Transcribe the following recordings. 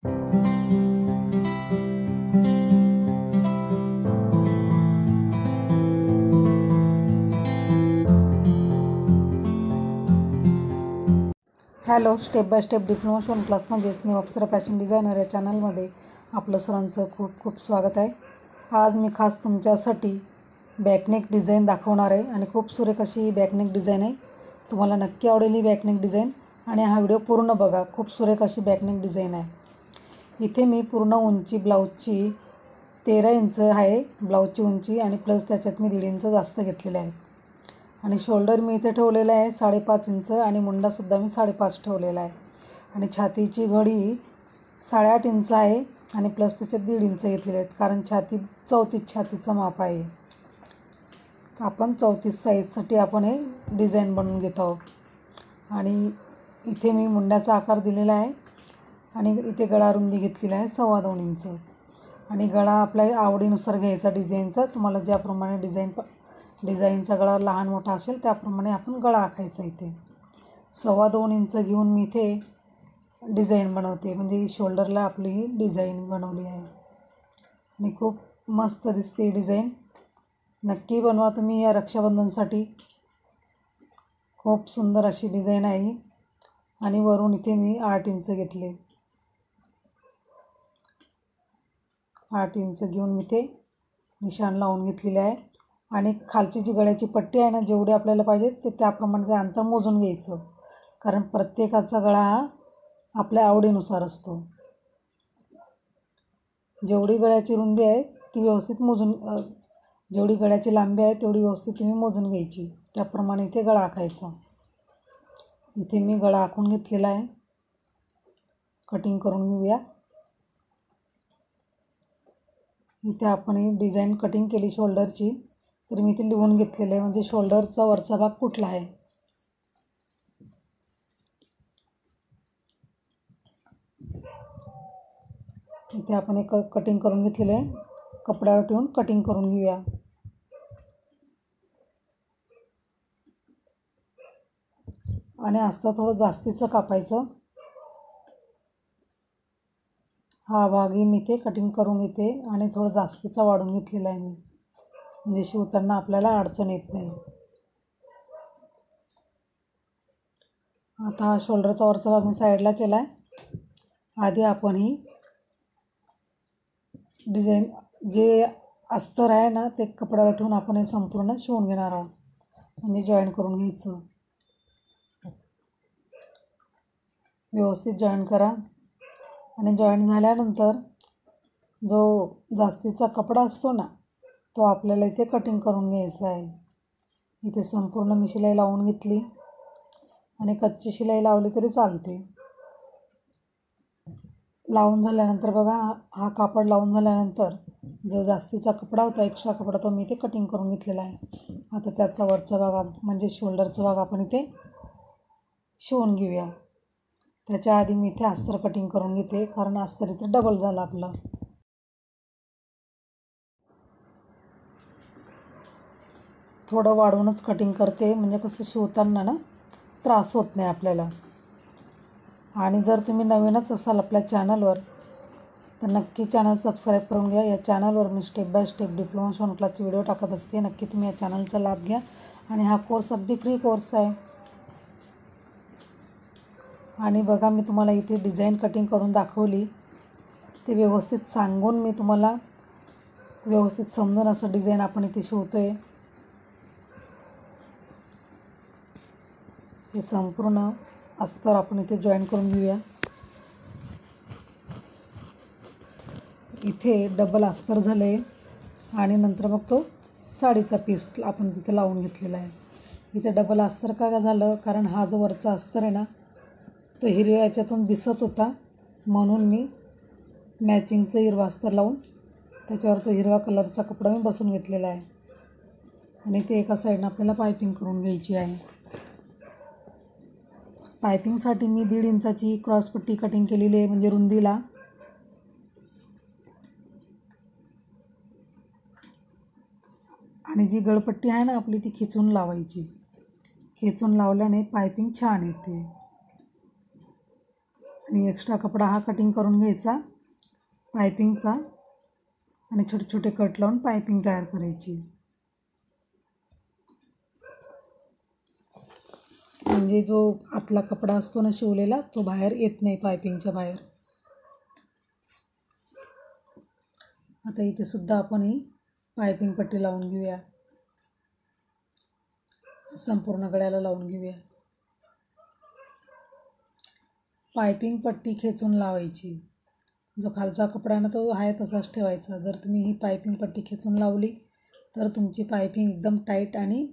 Hello, step by step diploma शिवण class म्हणजेच मी अप्सरा fashion designer या चॅनलमध्ये आपलं सर्वांचं खूप खूप स्वागत आहे। आज मी खास तुमच्यासाठी बॅकनेक डिझाईन दाखवणार आहे आणि खूप सुरेख अशी ही बॅकनेक डिझाईन आहे। तुम्हाला नक्की आवडेल ही बॅकनेक डिझाईन आणि हा व्हिडिओ पूर्ण बघा। खूप सुरेख अशी बॅकनेक डिझाईन आहे। इथे मी पूर्ण उंची ब्लाऊजची 13 इंच आहे ब्लाऊजची उंची आणि प्लस त्याच्यात मी 1.5 इंच जास्त घेतलेले आहे आणि शोल्डर मी इथे ठेवलेला आहे 5.5 इंच आणि मुंडासुद्धा मी 5.5 ठेवलेला आहे आणि छातीची घडी 8.5 इंच आहे आणि प्लस त्याच्यात 1.5 इंच घेतलेले आहेत कारण छाती 34 छातीचं माप आहे। तर आपण 34 साईजसाठी आपण हे डिझाईन बनवून घेत आहोत आणि इथे मी मुंड्याचा आकार दिलेला आहे आणि इथे गळा रुंदी घेतलेला आहे 2.25 इंच आणि गळा आपल्या आवडीनुसार घ्यायचा डिझाईनचा। तुम्हाला ज्याप्रमाणे डिझाईनचा गळा लहान मोठा असेल त्याप्रमाणे आपण गळा आखायचा। इथे 2.25 इंच घेऊन मी इथे डिझाईन बनवते म्हणजे शोल्डरला आपली ही डिझाईन बनवली आहे आणि खूप मस्त दिसते डिझाईन। नक्की बनवा तुम्ही या रक्षाबंधनसाठी। खूप सुंदर अशी डिझाईन आहे आणि वरून इथे मी 8 इंच घेतले। 8 इंच घेऊन मी ते निशाण लावून घेतलेले आहे आणि खालची जी गळ्याची पट्टी आहे ना जेवढी आपल्याला पाहिजे ते त्याप्रमाणे ते अंतर मोजून घ्यायचं कारण प्रत्येकाचा गळा हा आपल्या आवडीनुसार असतो। जेवढी गळ्याची रुंदी आहे ती व्यवस्थित मोजून जेवढी गळ्याची लांबी आहे तेवढी व्यवस्थित तुम्ही मोजून घ्यायची त्याप्रमाणे इथे गळा आखायचा। इथे मी गळा आखून घेतलेला आहे। कटिंग करून घेऊया। इथे आपण ही डिझाईन कटिंग केली शोल्डरची तर मी इथे लिहून घेतलेलं आहे म्हणजे शोल्डरचा वरचा भाग कुठला आहे। इथे आपण एक कटिंग करून घेतलेलं आहे। कपड्यावर ठेवून कटिंग करून घेऊया। आणि अस्तर थोडं जास्तीचं कापायचं। हा भागही मी इथे कटिंग करून घेते आणि थोडं जास्तीचा वाढून घेतलेला आहे मी म्हणजे शिवताना आपल्याला अडचण येत नाही। आता हा शोल्डरचा वरचा भाग मी साईडला केला आहे। आधी आपण ही डिझाईन जे अस्तर आहे ना ते कपड्यावर ठेवून आपण हे संपूर्ण शिवून घेणार आहोत म्हणजे जॉईन करून घ्यायचं। व्यवस्थित जॉईन करा आणि जॉईन झाल्यानंतर जो जास्तीचा कपडा असतो ना तो आपल्याला इथे कटिंग करून घ्यायचा आहे। इथे संपूर्ण मी शिलाई लावून घेतली आणि कच्ची शिलाई लावली तरी चालते। लावून झाल्यानंतर बघा हा कापड लावून झाल्यानंतर जो जास्तीचा कपडा होता एक्स्ट्रा कपडा तो मी इथे कटिंग करून घेतलेला आहे। आता त्याचा वरचा भाग म्हणजे शोल्डरचा भाग आपण इथे शिवून घेऊया। त्याच्या आधी मी इथे अस्तर कटिंग करून घेते कारण अस्तर इथे डबल झालं आपलं। थोडं वाढवूनच कटिंग करते म्हणजे कसं शिवताना ना त्रास होत नाही आपल्याला। आणि जर तुम्ही नवीनच असाल आपल्या चॅनलवर तर नक्की चॅनल सबस्क्राईब करून घ्या। या चॅनलवर मी स्टेप बाय स्टेप डिप्लोमा शिवण क्लासचे व्हिडिओ टाकत असते। नक्की तुम्ही या चॅनलचा लाभ घ्या आणि हा कोर्स अगदी फ्री कोर्स आहे। आणि बघा मी तुम्हाला इथे डिझाईन कटिंग करून दाखवली ते व्यवस्थित सांगून मी तुम्हाला व्यवस्थित समजून असं डिझाईन आपण इथे शिवतोय। हे संपूर्ण अस्तर आपण इथे जॉईन करून घेऊया। इथे डबल अस्तर झाले आणि नंतर मग तो साडीचा पीस आपण तिथे लावून घेतलेला आहे। इथे डबल अस्तर का झालं कारण हा जो वरचा अस्तर आहे ना तो हिरव्या याच्यातून दिसत होता म्हणून मी मॅचिंगचं हिरवा अस्तर लावून त्याच्यावर तो हिरवा कलरचा कपडा मी बसून घेतलेला आहे आणि ते एका साईडनं आपल्याला पायपिंग करून घ्यायची आहे। पायपिंगसाठी मी 1.5 इंचाची क्रॉसपट्टी कटिंग केलेली आहे म्हणजे रुंदीला। आणि जी गळपट्टी आहे ना आपली ती खिचून लावायची। खिचून लावल्याने पायपिंग छान येते। आणि एक्स्ट्रा कपडा हा कटिंग करून घ्यायचा पायपिंगचा आणि छोटे छोटे कट लावून पायपिंग तयार करायची. म्हणजे जो आतला कपडा असतो ना शिवलेला तो बाहेर येत नाही पायपिंगच्या बाहेर. आता इथे सुद्धा आपण ही पायपिंग पट्टी लावून घेऊया. संपूर्ण गळ्याला लावून घेऊया. पायपिंग पट्टी खेचून लावायची. जो खालचा कपडा ना तो आहे तसाच ठेवायचा. जर तुम्ही ही पायपिंग पट्टी खेचून लावली तर तुमची पायपिंग एकदम टाईट आणि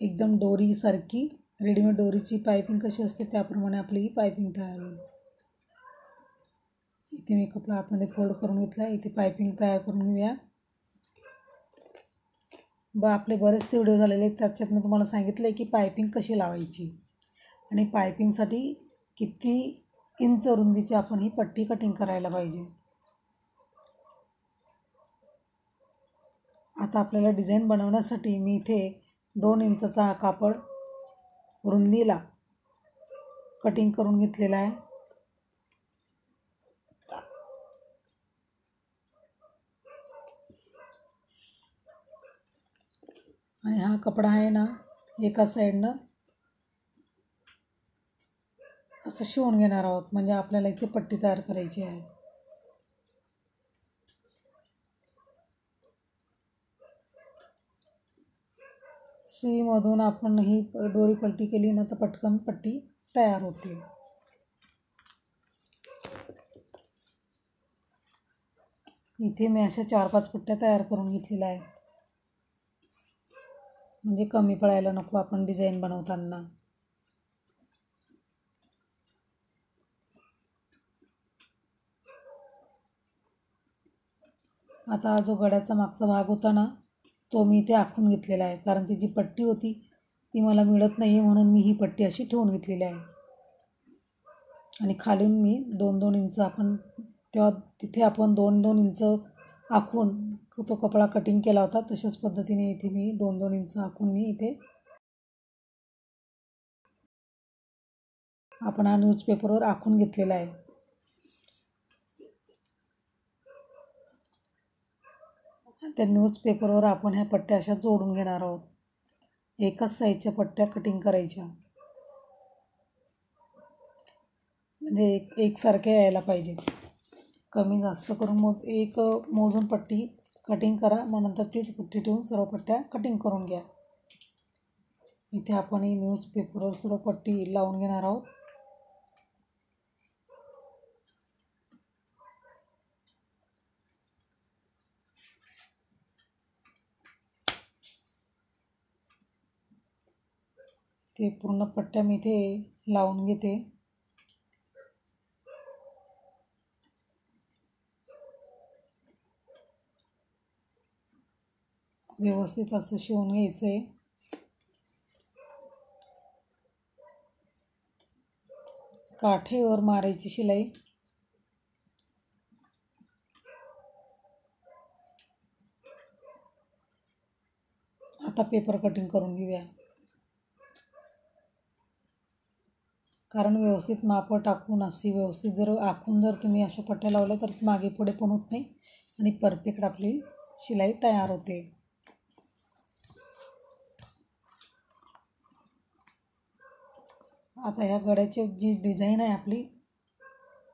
एकदम दोरीसारखी, रेडीमेड दोरीची पायपिंग कशी असते त्याप्रमाणे आपली ही पायपिंग तयार होईल. इथे मी कपडा आतमध्ये फोल्ड करून घेतला. इथे पायपिंग तयार करून घेऊया. आपले बरेचसे व्हिडिओ झालेले आहेत, त्याच्यात मी तुम्हाला सांगितलं आहे की पायपिंग कशी लावायची आणि पायपिंगसाठी किती इंच रुंदीची आपण ही पट्टी कटिंग करायला पाहिजे. आता आपल्याला डिझाईन बनवण्यासाठी मी इथे 2 इंचचा हा कापड रुंदीला कटिंग करून घेतलेला आहे. आणि हा कपडा आहे ना एका साईडनं असं शिवून घेणार आहोत, म्हणजे आपल्याला इथे पट्टी तयार करायची आहे. सुईमधून आपण ही दोरी पलटी केली ना तर पटकन पट्टी तयार होते. इथे मी अशा 4-5 पट्ट्या तयार करून घेतलेल्या आहेत, म्हणजे कमी पडायला नको आपण डिझाईन बनवताना. आता जो गळ्याचा मागचा भाग होता ना तो मी इथे आखून घेतलेला आहे, कारण ती जी पट्टी होती ती मला मिळत नाही आहे म्हणून मी ही पट्टी अशी ठेवून घेतलेली आहे. आणि खालून मी 2-2 इंच आपण तेव्हा तिथे आपण 2-2 इंच आखून तो कपडा कटिंग केला होता, तशाच पद्धतीने इथे मी 2-2 इंच आखून मी इथे आपण हा न्यूजपेपरवर आखून घेतलेला आहे. त्या न्यूजपेपरवर आपण ह्या पट्ट्या अशा जोडून घेणार आहोत. एकाच साईजच्या पट्ट्या कटिंग करायच्या, म्हणजे एकसारख्या यायला पाहिजे. कमी जास्त करून मोजून पट्टी कटिंग करा, मग नंतर तीच पट्टी ठेवून सर्व पट्ट्या कटिंग करून घ्या. इथे आपण ही न्यूजपेपरवर सर्व पट्टी लावून घेणार आहोत. ते पूर्ण पट्ट्या मी इथे लावून घेते. व्यवस्थित असं शिवून घ्यायचं आहे. काठेवर मारायची शिलाई. आता पेपर कटिंग करून घेऊया, कारण व्यवस्थित माप टाकून अशी व्यवस्थित जर आखून जर तुम्ही अशा पट्ट्या लावल्या तर मागे पुढे पण होत नाही आणि परफेक्ट आपली शिलाई तयार होते. आता ह्या गळ्याची जी डिझाईन आहे आपली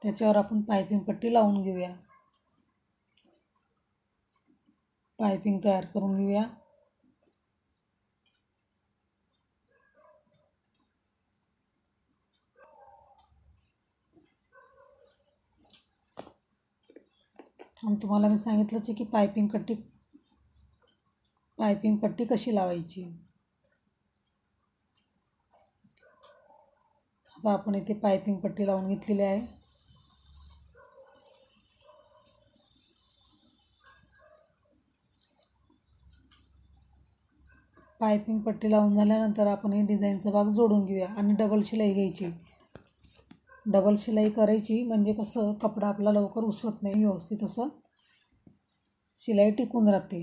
त्याच्यावर आपण पायपिंग पट्टी लावून घेऊया. पायपिंग तयार करून घेऊया. आणि तुम्हाला मी सांगितलंच आहे की पायपिंग पट्टी कशी लावायची. आता आपण इथे पायपिंग पट्टी लावून घेतलेली आहे. पायपिंग पट्टी लावून झाल्यानंतर आपण हे डिझाईनचा भाग जोडून घेऊया आणि डबल शिलाई घ्यायची. डबल शिलाई करायची म्हणजे कसं कपडा आपला लवकर उसवत नाही, व्यवस्थित असं शिलाई टिकून राहते.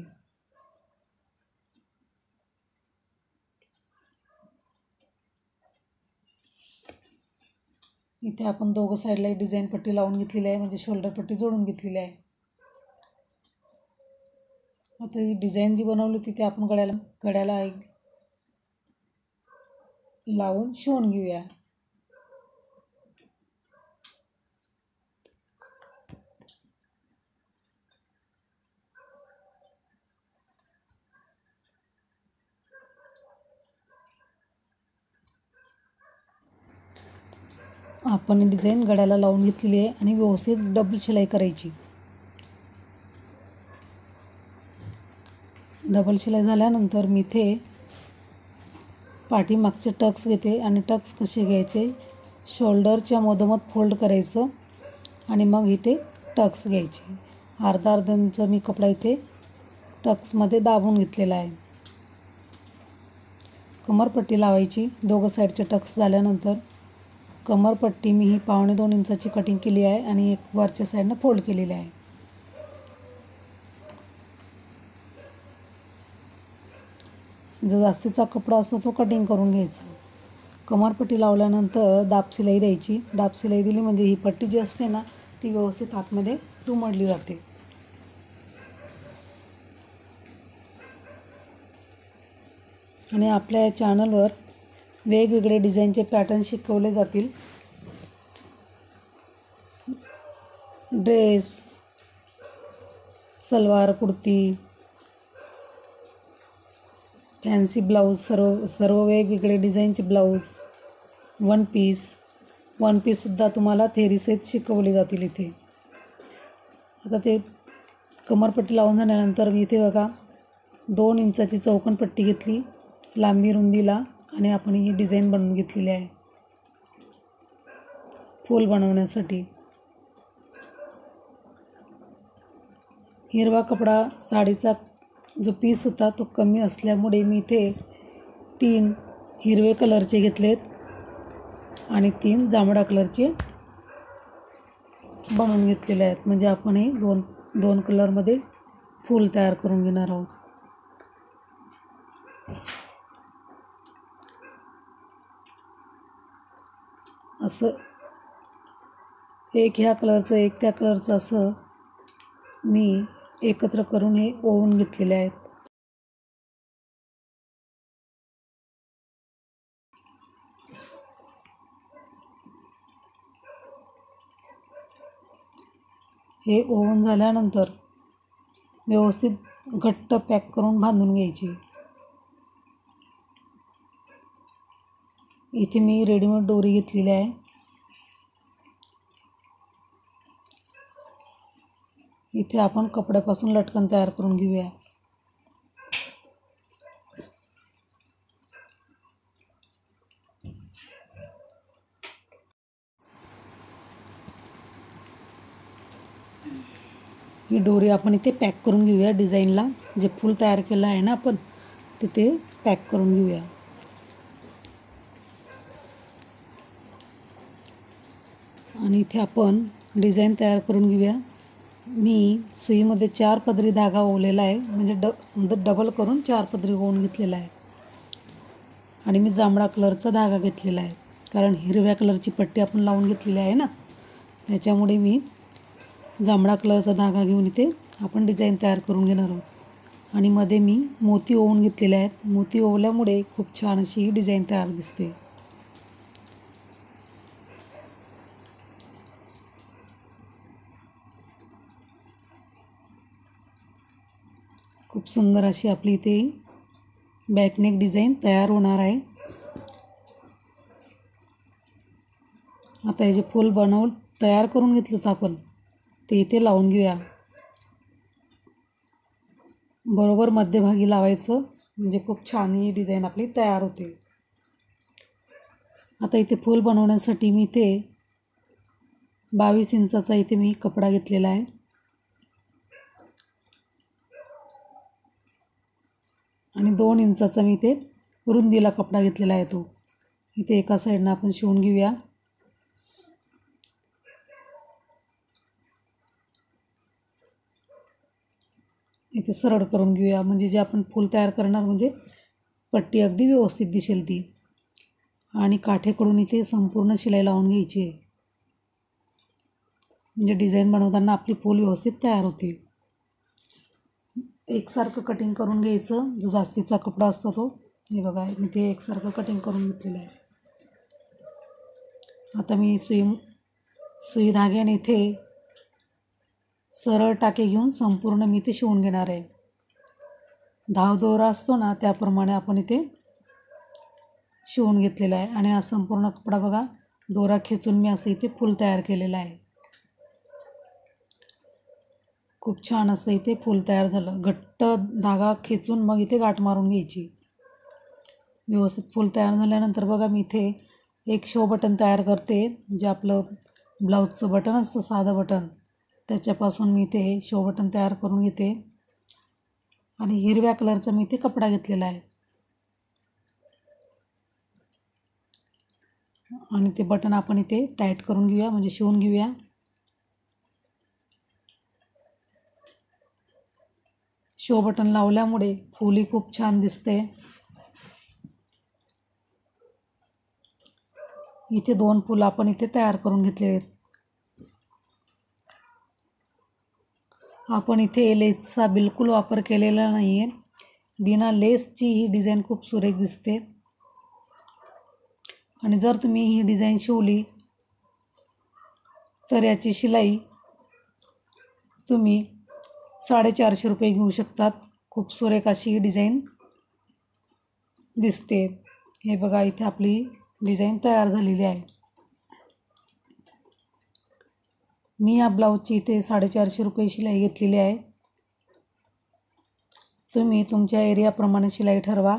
इथे आपण दोघं साईडला एक डिझाईन पट्टी लावून घेतलेली आहे, म्हणजे शोल्डर पट्टी जोडून घेतलेली आहे. आता ही डिझाईन जी बनवली होती ती आपण गळ्याला लावून शिवून घेऊया. आपण डिझाईन गळ्याला लावून घेतलेली आहे आणि व्यवस्थित डबल शिलाई करायची. डबल शिलाई झाल्यानंतर मी इथे पाठीमागचे टक्स घेते आणि टक्स कसे घ्यायचे, शोल्डरच्या मधोमध फोल्ड करायचं आणि मग इथे टक्स घ्यायचे. अर्धा इंच मी कपडा इथे टक्समध्ये दाबून घेतलेला आहे. कमरपट्टी लावायची. दोघं साईडचे टक्स झाल्यानंतर कमरपट्टी मी ही 1.25 इंचाची कटिंग केली आहे आणि एक वरच्या साईडनं फोल्ड केलेली आहे. जो जास्तीचा कपडा असतो तो कटिंग करून घ्यायचा. कमरपट्टी लावल्यानंतर दाब शिलाई द्यायची. दाब शिलाई दिली म्हणजे ही पट्टी जी असते ना ती व्यवस्थित आतमध्ये दुमडली जाते. आणि आपल्या चॅनलवर वेगवेगळे डिझाईनचे पॅटर्न शिकवले जातील. Dress, salwar kurti, fancy blouse, सर्व वेगवेगळे डिझाईनचे ब्लाऊज, वन पीससुद्धा तुम्हाला थेरीसहित शिकवले जातील इथे. आता ते कमरपट्टी लावून झाल्यानंतर मी इथे बघा 2 इंचाची चौकोनपट्टी घेतली लांबी रुंदीला आणि आपण ही डिझाईन बनवून घेतलेली आहे फूल बनवण्यासाठी. हिरवा कपडा साडीचा जो पीस होता तो कमी असल्यामुळे मी इथे 3 हिरवे कलरचे घेतलेत आणि 3 जांभळा कलरचे बनवून घेतलेले आहेत. म्हणजे आपण हे दोन कलरमध्ये फूल तयार करून घेणार आहोत. असं एक ह्या कलरचं एक त्या कलरचं असं मी एकत्र करून हे ओवून घेतलेले आहेत. हे ओवून झाल्यानंतर व्यवस्थित घट्ट पॅक करून बांधून घ्यायचे. इथे मी रेडीमेड दोरी घेतलेली आहे. इथे आपण कपड्यापासून लटकन तयार करून घेऊया. ही दोरी आपण इथे पॅक करून घेऊया. डिझाईनला जे फूल तयार केलं आहे ना आपण तिथे पॅक करून घेऊया. आणि इथे आपण डिझाईन तयार करून घेऊया. मी सुईमध्ये 4 पदरी धागा ओवलेला आहे, म्हणजे डबल करून 4 पदरी ओवून घेतलेला आहे. आणि मी जांभळा कलरचा धागा घेतलेला आहे, कारण हिरव्या कलरची पट्टी आपण लावून घेतलेली आहे ना, त्याच्यामुळे मी जांभळा कलरचा धागा घेऊन इथे आपण डिझाईन तयार करून घेणार आहोत. आणि मध्ये मी मोती ओवून घेतलेले आहेत. मोती ओवल्यामुळे खूप छान अशी डिझाईन तयार दिसते. खूप सुंदर अशी आपली इथे बॅकनेक डिझाईन तयार होणार आहे. आता हे जे फूल तयार करून घेतलं होतं आपण ते इथे लावून घेऊया. बरोबर मध्यभागी लावायचं, म्हणजे खूप छान ही डिझाईन आपली तयार होते. आता इथे फूल बनवण्यासाठी मी इथे 22 इंचाचा इथे मी कपडा घेतलेला आहे. आणि 2 इंचाचा मी इथे रुंदीला कपडा घेतलेला आहे. तो इथे एका साईडनं आपण शिवून घेऊया. इथे सरळ करून घेऊया, म्हणजे जे आपण फूल तयार करणार म्हणजे पट्टी अगदी व्यवस्थित दिसेल ती. आणि काठेकडून इथे संपूर्ण शिलाई लावून घ्यायची आहे. म्हणजे डिझाईन बनवताना आपली फूल व्यवस्थित तयार होते. एकसारखं कटिंग करून घ्यायचं. जो जास्तीचा कपडा असतो तो, हे बघा मी ते एकसारखं कटिंग करून घेतलेलं आहे. आता मी सुई धाग्याने इथे सरळ टाके घेऊन संपूर्ण मी ते शिवून घेणार आहे. धाव दोरा असतो ना त्याप्रमाणे आपण इथे शिवून घेतलेला आहे. आणि हा संपूर्ण कपडा बघा दोरा खेचून मी असं इथे फूल तयार केलेलं आहे. खूप छान असं इथे फूल तयार झालं. घट्ट धागा खेचून मग इथे गाठ मारून घ्यायची. व्यवस्थित फूल तयार झाल्यानंतर बघा मी इथे एक शो बटन तयार करते. जे आपलं ब्लाऊजचं बटन असतं साधं बटन, त्याच्यापासून मी इथे शो बटन तयार करून घेते. आणि हिरव्या कलरचा मी इथे कपडा घेतलेला आहे. आणि ते बटन आपण इथे टाईट करून घेऊया, म्हणजे शिवून घेऊया. शो बटन लावल्यामुळे फुली खूप छान दिसते. इथे 2 फुलं आपण इथे तयार करून घेतले आहेत. आपण इथे लेसचा बिलकुल वापर केलेला नाही आहे. बिना लेसची ही डिझाईन खूप सुरेख दिसते. आणि जर तुम्ही ही डिझाईन शिवली तर याची शिलाई तुम्ही 450 रुपये घेऊ शकतात. खूप सुरेख अशी ही डिझाईन दिसते. हे बघा इथे आपली डिझाईन तयार झालेली आहे. मी या ब्लाऊजची इथे 450 रुपये शिलाई घेतलेली आहे. तुम्ही तुमच्या एरियाप्रमाणे शिलाई ठरवा.